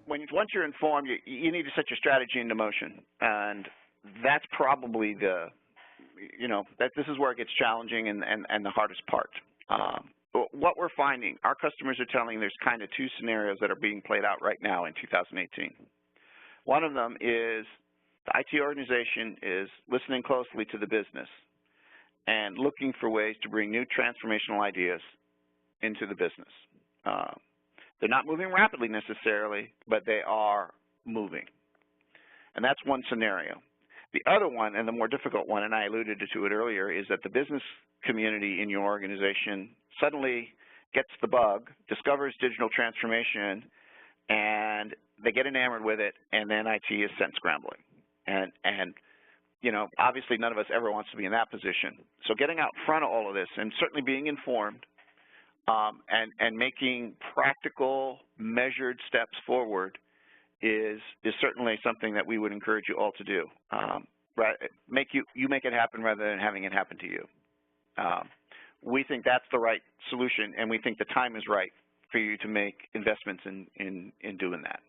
once you're informed, you need to set your strategy into motion, and that's probably this is where it gets challenging and the hardest part. What we're finding, our customers are telling there's kind of two scenarios that are being played out right now in 2018. One of them is the IT organization is listening closely to the business and looking for ways to bring new transformational ideas into the business. They're not moving rapidly necessarily, but they are moving. And that's one scenario. The other one, and the more difficult one, and I alluded to it earlier, is that the business community in your organization suddenly gets the bug, discovers digital transformation, and they get enamored with it, and then IT is sent scrambling. And obviously none of us ever wants to be in that position. So getting out in front of all of this and certainly being informed and making practical, measured steps forward is certainly something that we would encourage you all to do. Right? You make it happen rather than having it happen to you. We think that's the right solution, and we think the time is right for you to make investments in doing that.